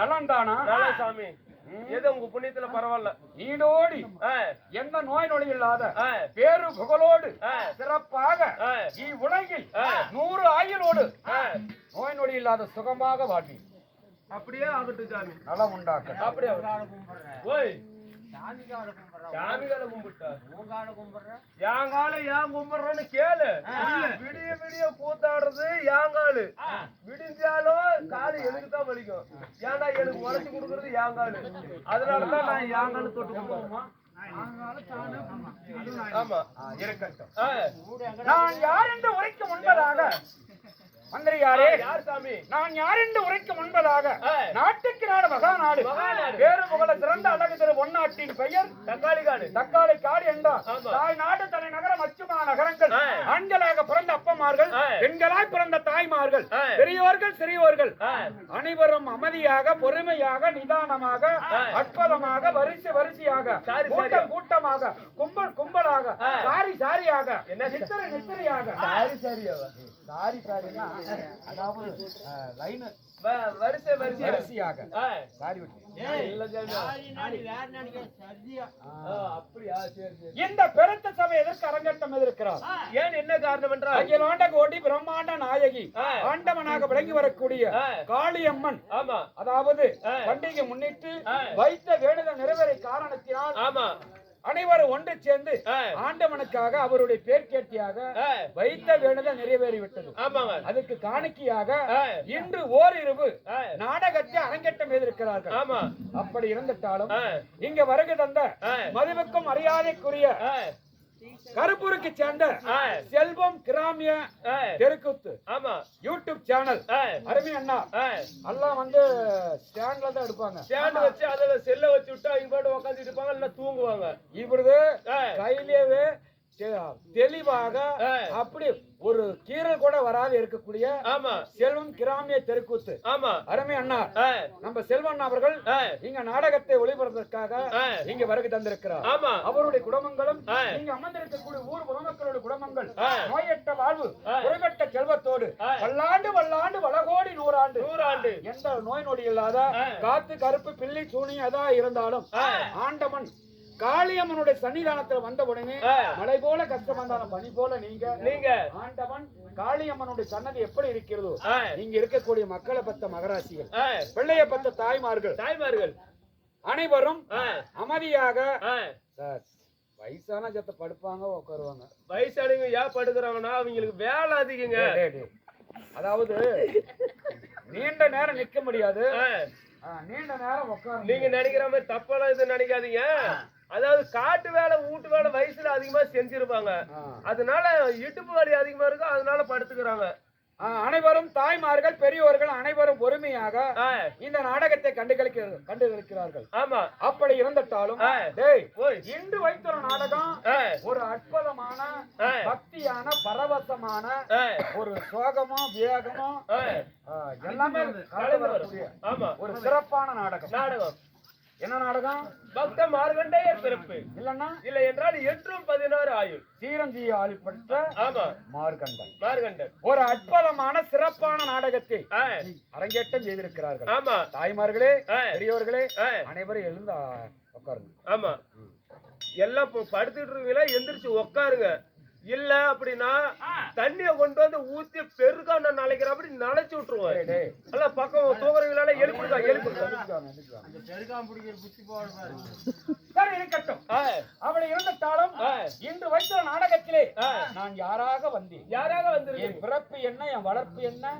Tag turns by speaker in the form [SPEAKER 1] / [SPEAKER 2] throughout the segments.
[SPEAKER 1] நலந்தானா?
[SPEAKER 2] நல்ல சாமி. ஏதோ உங்க புண்ணியத்துல பரவாயில்ல.
[SPEAKER 1] நீடோடி எந்த நோய் நொடி இல்லாத பேரு புகழோடு சிறப்பாக உலகில் 100 ஆயுளோடு நோய் நொடி இல்லாத சுகமாக வாழ்வி.
[SPEAKER 2] அப்படியே ஆகட்டும் சாமி.
[SPEAKER 1] நலம் உண்டாக்க.
[SPEAKER 2] அப்படியே ஓய் சாமிகால கும்பிட்டா யாங்கால ஏன் கும்பிடுறன்னு கேளு. விடிய விடிய கூத்தாடுறது யாங்காலு. விடிஞ்சாலும் காலு எனக்கு தான் வலிக்கும். ஏன்னா எனக்கு உரைச்சு கொடுக்கறது யாங்காலு. அதனாலதான் நான் யாங்காலு தொட்டு கும்பிடுவோமா. ஆமா இருக்கட்டும்.
[SPEAKER 1] நான் யார் என்று உரைக்க முன்பதாக மந்திரியாரே,
[SPEAKER 2] யார் சாமி?
[SPEAKER 1] நான் யார் என்று உரைக்க முன்பதாக நாட்டுக்கு நாடு மகாநாடு பேரு புகழ சிறந்த அழகு திரு பொன்னாட்டின் பெயர்
[SPEAKER 2] தக்காளி காடு.
[SPEAKER 1] தக்காளி காடு என்றார். தாய் நாடு தலைநகரம் அச்சுமா நகரங்கள். ஆண்களாக பிறந்த அப்பமார்கள், பெண்களாய் பிறந்த தாய்மார்கள், பெரியோர்கள் சிறியோர்கள் அனைவரும் அமைதியாக பொறுமையாக நிதானமாக அற்புதமாக வரிசை வரிசையாக கூட்டம் கூட்டமாக கும்பல் கும்பலாக சாரி சாரியாக நித்திரை நித்திரையாக
[SPEAKER 2] சாரி சாரியாவா?
[SPEAKER 1] சாரி சாரினா அதாவது லைன்
[SPEAKER 2] வரிசை வரிசை
[SPEAKER 1] வரிசையாக சாரி விட்டு இந்த பெருத்த சபை எதற்கு அரங்கேற்றம் எதிர்க்கிறார்?
[SPEAKER 2] ஏன் என்ன காரணம் என்றால்
[SPEAKER 1] அகிலாண்ட கோடி பிரம்மாண்ட நாயகி ஆண்டவனாக விளங்கி வரக்கூடிய காளியம்மன் அதாவது பண்டிகை முன்னிட்டு வைத்த வேண்டுதல் நிறைவேற காரணத்தினால் அனைவரும் ஒன்று சேர்ந்து ஆண்டவனுக்காக அவருடைய பேர்கேட்டியாக வைத்த வேண்டுதல் நிறைவேறிவிட்டது. அதுக்கு காணிக்கையாக இன்று ஓரிரவு நாடகத்தை அரங்கேற்றம் எதிர்க்கிறார்கள். அப்படி இருந்துட்டாலும் இங்க வருகை தந்த மதிவுக்கும் மரியாதைக்குரிய கருப்பூருக்கு சேர்ந்த செல்வம் கிராமிய தெருக்கூத்து யூடியூப் சேனல் அருமை அண்ணா எல்லாம் வந்து ஸ்டாண்ட்ல தான் எடுப்பாங்க.
[SPEAKER 2] ஸ்டாண்ட் வச்சு அதுல செல்ல வச்சு விட்டா இங்க பாட்டு உட்காந்துட்டு இருப்பாங்க, இல்ல தூங்குவாங்க.
[SPEAKER 1] இப்படி கையிலேயே தெளிவாக அப்படி ஒரு கீரல் கூட வராது இருக்கக்கூடிய செல்வம் கிராமிய தெருக்கூத்து அருமை அண்ணா நம்ம செல்வன் அவர்கள் இங்க நாடகத்தை ஒளிபரப்பதற்காக இங்க வருகை தந்திருக்கிறார். அவருடைய குடும்பங்களும் இங்க அமர்ந்திருக்கக்கூடிய ஊர் பொதுமக்களுடைய குடும்பங்கள் நோயற்ற வாழ்வு குறைவற்ற செல்வத்தோடு பல்லாண்டு வல்லாண்டு வளகோடி நூறாண்டு எந்த நோய் நொடி இல்லாத காத்து கருப்பு பில்லி சூனி அதா இருந்தாலும் ஆண்டவன் காளியம்மனுடைய சன்னிதானத்தில் வந்த உடனே மழை போல கஷ்டம் வந்தாலும் பனி போல நீங்க ஆண்டவன் காளியம்மனுடைய சன்னதி எப்படி இருக்கிறதோ நீங்க இருக்கக்கூடிய மக்களை பத்த மகராசிகள் பிள்ளைய பத்த தாய்மார்கள் அனைவரும் அமைதியாக வயசான ஜத்த படுப்பாங்க உட்காருவாங்க.
[SPEAKER 2] வயசானவங்க ஏன் படுக்கிறாங்கன்னா அவங்களுக்கு வேலை அதிகங்க.
[SPEAKER 1] அதாவது நீண்ட நேரம் நிக்க முடியாது, நீண்ட நேரம் உட்காரு.
[SPEAKER 2] நீங்க நினைக்கிற மாதிரி தப்பெல்லாம் இது நினைக்காதீங்க. அதாவது காட்டு வேலை வீட்டு வேலை வயசுல அதிகமா செஞ்சிருப்பாங்க, அதனால இடுப்பு வலி அதிகமா இருக்கும், அதனால படுத்துக்கிறாங்க.
[SPEAKER 1] அனைவரும் தாய்மார்கள் பெரியோர்கள் அனைவரும் பொறுமையாக இந்த நாடகத்தை கண்டுகளிக்கிறார்கள். அப்படி இருந்துட்டாலும் இன்று வைத்த நாடகம் ஒரு அற்புதமான பக்தியான பரவசமான ஒரு சோகமும் வேகமும் எல்லாமே ஒரு சிறப்பான நாடகம். என்ன நாடகம்?
[SPEAKER 2] பக்த மார்கண்டேயர் பிறப்பு
[SPEAKER 1] இல்லன்னா
[SPEAKER 2] இல்லை என்றால் 8-16 ஆயுள்
[SPEAKER 1] சீரஞ்சிய ஆயுள் பெற்ற மார்கண்டன் ஒரு அற்புதமான சிறப்பான நாடகத்தை அரங்கேற்றம் செய்திருக்கிறார்கள். தாய்மார்களே பெரியோர்களே அனைவரும் எழுந்து உட்காருங்க.
[SPEAKER 2] எல்லாம் படுத்துட்டு இருக்கீங்களா? எந்திரிச்சு உட்காருங்க. இல்ல அப்படின்னா தண்ணிய கொண்டு வந்து ஊத்தி பெருக்கான நினைக்கிற அப்படி நினைச்சு விட்டுருவோம். அல்ல பக்கம் தூங்குறவங்களால எழுப்பிடுங்க.
[SPEAKER 1] சரி இருக்கட்டும். அவளை இருந்துட்டாலும் இன்று வைத்த நாடகத்திலே நான் யாராக வந்தேன், என் பிறப்பு என்ன, என் வளர்ப்பு என்ன,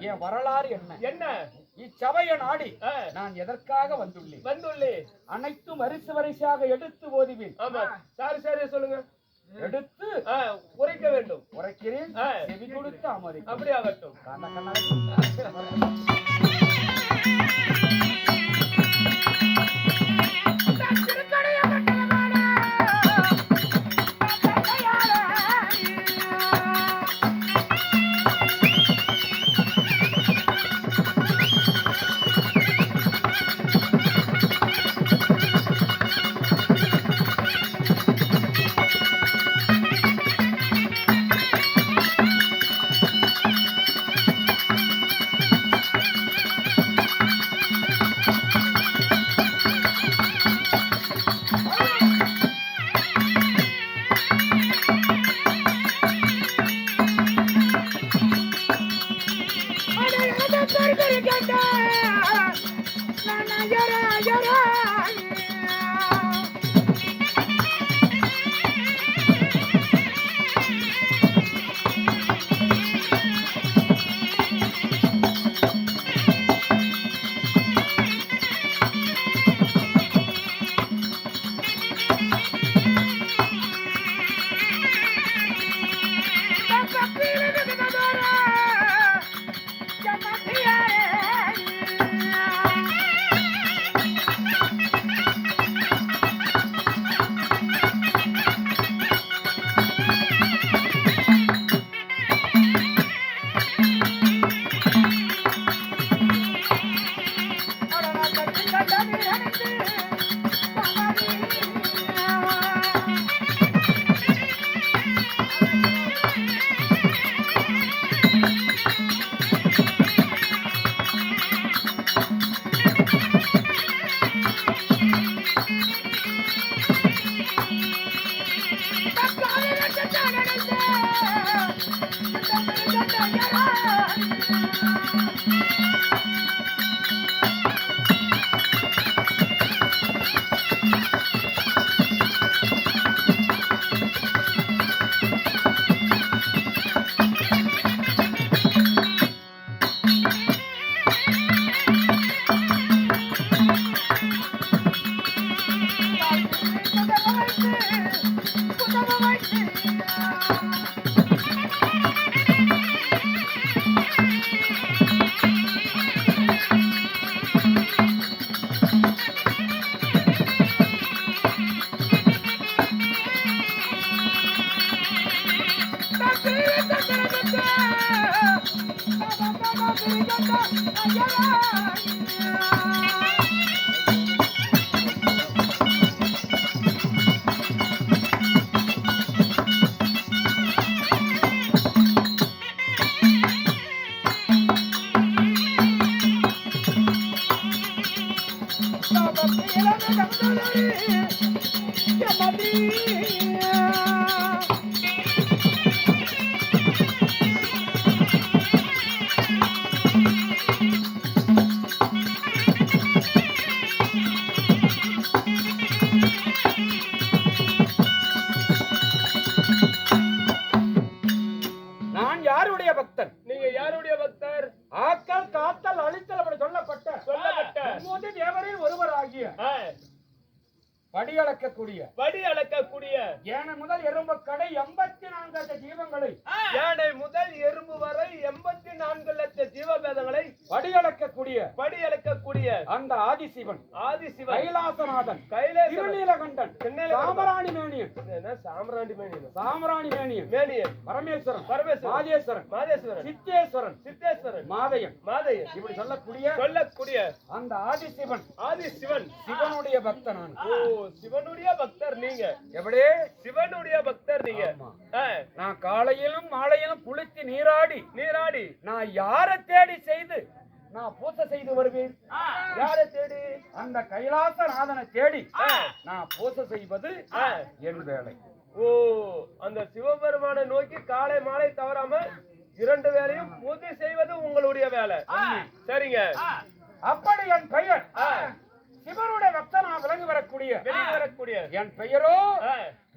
[SPEAKER 1] என் வரலாறு என்ன இச்சபையை நாடி நான் எதற்காக வந்துள்ளேன் அனைத்தும் வரிசையாக எடுத்து ஓதுவேன்.
[SPEAKER 2] சரி சொல்லுங்க.
[SPEAKER 1] எடுத்து
[SPEAKER 2] உரைக்க வேண்டும்.
[SPEAKER 1] உரைக்கிறேன், செவி கொடுத்து அமரி.
[SPEAKER 2] அப்படி ஆகட்டும்.
[SPEAKER 1] நான் யாருடைய பக்தன்?
[SPEAKER 2] நீங்க யாருடைய பக்தர்?
[SPEAKER 1] ஆக்கல் காத்தல் அழித்தல் அப்படி சொல்லப்பட்ட தேவரில் ஒருவராகிய படி அளக்கக்கூடிய யானை முதல் எறும்பு கடை 84 லட்ச ஜீவங்களை
[SPEAKER 2] யானை முதல் எறும்பு வரை 84 லட்ச ஜீவபேதங்களை
[SPEAKER 1] படி அளக்கக்கூடிய அந்த ஆதிசிவன் கைலாசநாதன் திருநீலகண்டன் சாமராணி மேனியன் பரமேஸ்வரன் மாதேஸ்வரன் சித்தேஸ்வரன் மாதையன் இப்படி சொல்லக்கூடிய அந்த ஆதிசிவன் சிவனுடைய பக்தன் நான்.
[SPEAKER 2] சிவனுடைய பக்தர் நீங்க.
[SPEAKER 1] எப்படி?
[SPEAKER 2] சிவனுடைய பக்தர் நீங்க.
[SPEAKER 1] நான் காலையிலும் மாலையிலும் குளித்து நீராடி நான் யாரை தேடி நான் பூசை செய்து வருவேன்.
[SPEAKER 2] யாரை தேடி?
[SPEAKER 1] அந்த கைலாசநாதனை தேடி நான் பூசை செய்வது என் வேலை.
[SPEAKER 2] ஓ, அந்த சிவபெருமானை நோக்கி காலை மாலை தவறாம 2 வேளையும் பூஜை செய்வது உங்களுடைய வேலை. சரிங்க.
[SPEAKER 1] அப்படி என் பெயர் சிவனுடைய பக்தனா விளங்கி வரக்கூடிய என் பெயரோ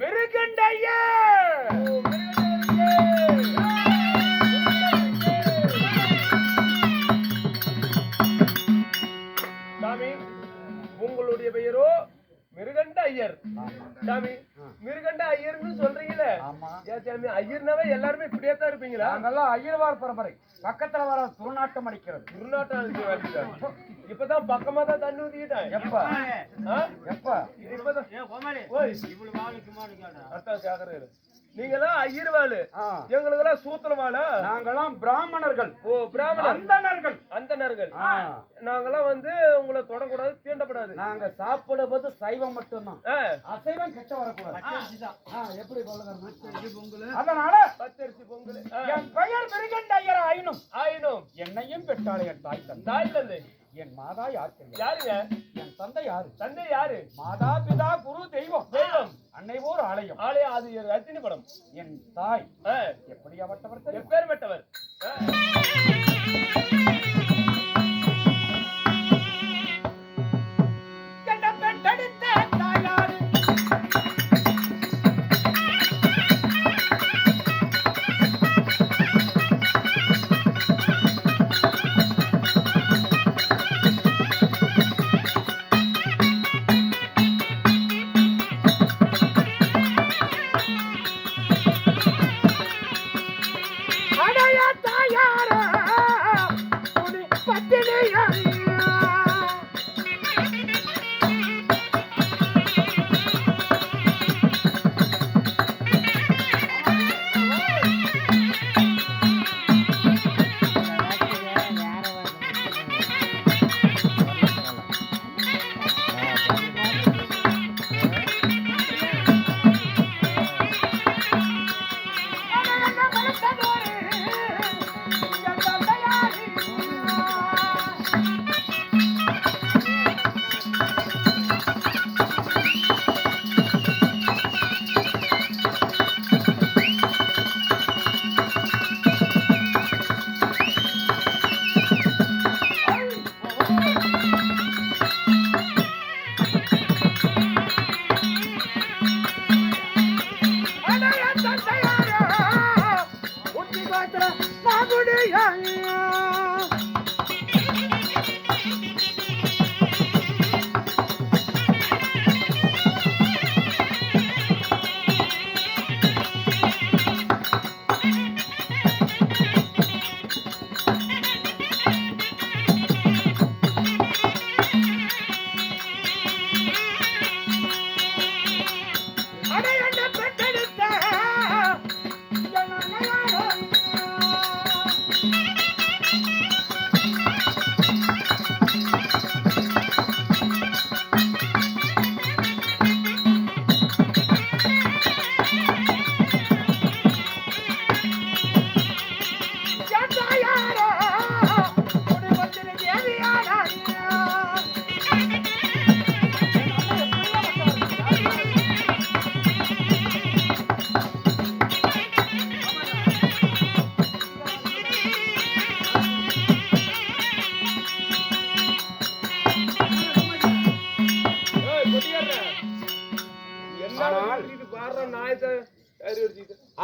[SPEAKER 1] மிருகண்டையர்.
[SPEAKER 2] சாமி, உங்களுடைய பெயரோ மிருகண்ட ஐயர். சாமி, மிருகண்ட ஐயர்னு சொல்றீங்களே, சாமி ஐயர்னாவே எல்லாருமே இப்படியே தான் இருப்பீங்களா?
[SPEAKER 1] நாங்கெல்லாம் ஐயர்வார் பரம்பரை. பக்கத்துல வர துர்நாட்டம் அடிக்கிறது.
[SPEAKER 2] இப்பதான் பக்கமா தான் தண்ணி ஊத்திக்கிட்டேன்.
[SPEAKER 1] எப்ப
[SPEAKER 2] நீங்கெல்லாம் ஐயர்வாளு, எங்களுக்கெல்லாம் சூத்திரவாளா?
[SPEAKER 1] நாங்கெல்லாம் பிராமணர்கள்.
[SPEAKER 2] ஓ, பிராமணர் அந்தணர்கள். நாங்கெல்லாம் உங்களை தொடக்கூடாது, தீண்டப்படாது.
[SPEAKER 1] நாங்க சாப்பிடுவது சைவம் மட்டும்தான், அசைவம் கெட்ட வரக்கூடாது. எப்படி பொங்கல்? அதனால
[SPEAKER 2] பச்சரிசி பொங்கல்.
[SPEAKER 1] என் பெயர் மிருகண்ட ஐயர் ஆயினும் என்னையும் பெற்றாளே என் தாய் தந்தை. என் மாதா யாருங்க? என் தந்தை யாரு? மாதா பிதா குரு தெய்வம் அன்னை ஓர் ஆலயம்.
[SPEAKER 2] அது ரத்தினி படம்.
[SPEAKER 1] என் தாய் எப்படியாப்பட்டவர்?
[SPEAKER 2] எப்பேற்பட்டவர்?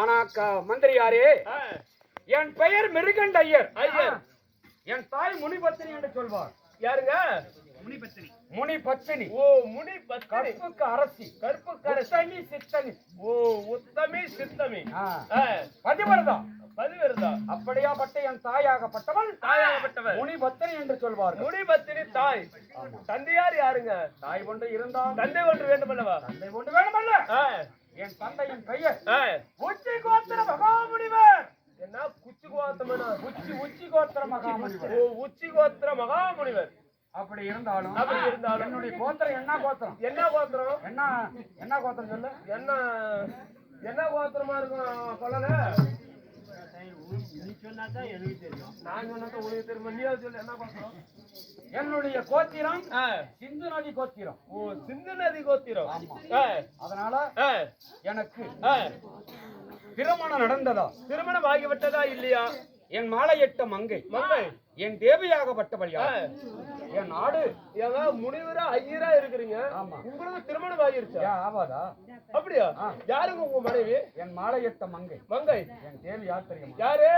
[SPEAKER 1] ஆனா மந்திரியாரே, என் பெயர் மிருகண்ட ஐயர். என் தாய் முனிபத்தினி என்று சொல்வார்.
[SPEAKER 2] யாருங்க?
[SPEAKER 1] முனிபத்தினி. முனிபத்தினி.
[SPEAKER 2] ஓ, முனிபத்தினி.
[SPEAKER 1] கற்புக்கு அரசி.
[SPEAKER 2] கற்புக்கு அரசி.
[SPEAKER 1] சித்தமி.
[SPEAKER 2] ஓ, உத்தமி சித்தமி.
[SPEAKER 1] பதிவிரதா.
[SPEAKER 2] பதிவிரதா.
[SPEAKER 1] அப்படியாப்பட்ட என் தாயாகப்பட்டவள் முனிபத்தினி என்று சொல்வார்.
[SPEAKER 2] முனிபத்தினி தாய். தந்தையார் யாருங்க?
[SPEAKER 1] தாய் ஒன்று இருந்தால்
[SPEAKER 2] தந்தை ஒன்று வேண்டுமல்லவா?
[SPEAKER 1] தந்தை ஒன்று வேண்டுமல்ல. என் தந்தையின் பெயர் உச்சி கோத்திர மகாமுனிவர்.
[SPEAKER 2] என்ன குச்சி கோத்திரமா?
[SPEAKER 1] உச்சி கோத்திர மகாமுனிவர்.
[SPEAKER 2] ஓ, உச்சி கோத்திர மகாமுனிவர்.
[SPEAKER 1] அப்படி இருந்தாலும்
[SPEAKER 2] என்னுடைய
[SPEAKER 1] கோத்திரம் என்ன கோத்திரம்?
[SPEAKER 2] என்ன கோத்திரம்?
[SPEAKER 1] என்ன கோத்திரம் சொல்லு.
[SPEAKER 2] என்ன கோத்திரமா இருக்கும் சொல்லல.
[SPEAKER 1] நீ சொன்னாதான் எனக்கு தெரியும்.
[SPEAKER 2] நான் சொன்னாதான் உனக்கு தெரியும். நீ சொல்லு என்ன கோத்திரம்?
[SPEAKER 1] என்னுடைய கோத்திரம் சிந்து நதி கோத்திரம்.
[SPEAKER 2] ஓ, சிந்து நதி கோத்திரம்.
[SPEAKER 1] அதனால எனக்கு திருமணம் நடந்ததா?
[SPEAKER 2] திருமணம் ஆகிவிட்டதா இல்லையா?
[SPEAKER 1] என் மாலையிட்ட மங்கை என் தேவையாகப்பட்டபடியா என் நாடு
[SPEAKER 2] முனிவரா ஐயரா இருக்கிறீங்க. உங்களுக்கு திருமணம் ஆகிருச்சா?
[SPEAKER 1] ஆவாதா?
[SPEAKER 2] அப்படியா? யாருங்க உங்க மனைவி?
[SPEAKER 1] என் மாலையிட்ட மங்கை.
[SPEAKER 2] மங்கை
[SPEAKER 1] என் தேவி யார் தெரியுமா?
[SPEAKER 2] யாரு?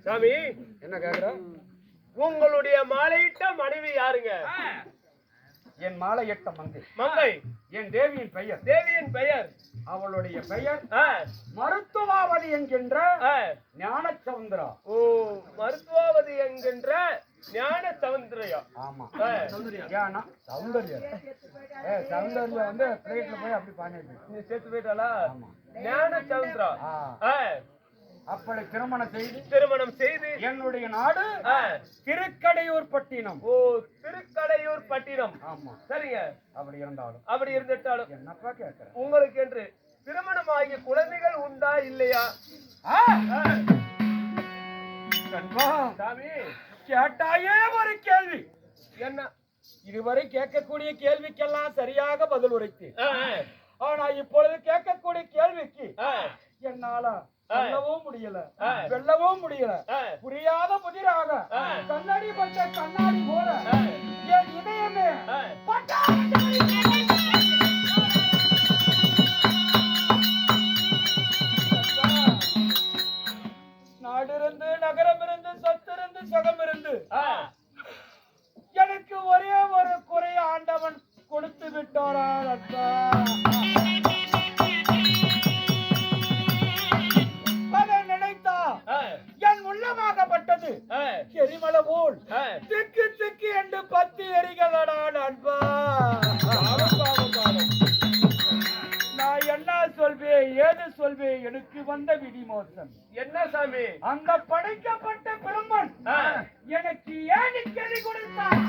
[SPEAKER 2] சாமி
[SPEAKER 1] என்ன கேக்குற?
[SPEAKER 2] உங்களுடைய மாலையிட்ட மனைவி யாருங்க?
[SPEAKER 1] என் மாலையிட்ட மங்கை.
[SPEAKER 2] மங்கை.
[SPEAKER 1] என் தேவியின் பெயர்.
[SPEAKER 2] தேவியின் பெயர்.
[SPEAKER 1] அவளுடைய பெயர் மருத்துவாவதி என்கின்ற ஞான சவுந்தரா.
[SPEAKER 2] ஓ, மருத்துவாவதி என்கின்ற ஞான சவுந்தரியா.
[SPEAKER 1] ஆமா, சௌந்தர்யா. சௌந்தர்யா வந்து பிளேட்ல போய் அப்படி பண்ணிட்டு
[SPEAKER 2] நீ சேர்த்து போயிட்டாளா? ஞான சவுந்தரா.
[SPEAKER 1] அப்படி திருமணம் செய்து என்னுடைய நாடு திருக்கடையூர் பட்டினம்.
[SPEAKER 2] ஓ, திருக்கடையூர் பட்டினம்.
[SPEAKER 1] ஆமா,
[SPEAKER 2] சரிங்க.
[SPEAKER 1] அப்படி இருந்துட்டாலும் என்னப்பா கேட்கிறேன்,
[SPEAKER 2] உங்களுக்கு என்று திருமணமாகிய குழந்தைகள் உண்டா இல்லையா? சாமி
[SPEAKER 1] கேட்டாயே ஒரு கேள்வி.
[SPEAKER 2] என்ன?
[SPEAKER 1] இதுவரை கேட்கக்கூடிய கேள்விக்கெல்லாம் சரியாக பதில் உரைத்து, ஆனா இப்பொழுது கேட்கக்கூடிய கேள்விக்கு என்னால சொல்லவும் முடியல, வெல்லவும் முடியல. புரியாத புதிராக கண்ணாடி பட்ட கண்ணாடி போல என் இதயமே நாடிருந்து நகரம் இருந்து சொத்திருந்து சுகம் இருந்து எனக்கு ஒரே ஒரு குறைய ஆண்டவன் கொடுத்து விட்டாரா அத்தா. என் உள்ளமாகப்பட்டது எரிமலை போல் திக்கு திக்கு என்று 10 எரிகளடா நண்பா. நான் என்ன சொல்வேன், ஏது சொல்வேன், எனக்கு வந்த விதிமோசம்.
[SPEAKER 2] என்ன சாமி?
[SPEAKER 1] அந்த படைக்கப்பட்ட பிரம்மன் எனக்கு ஏன் கெதி கொடுத்தான்?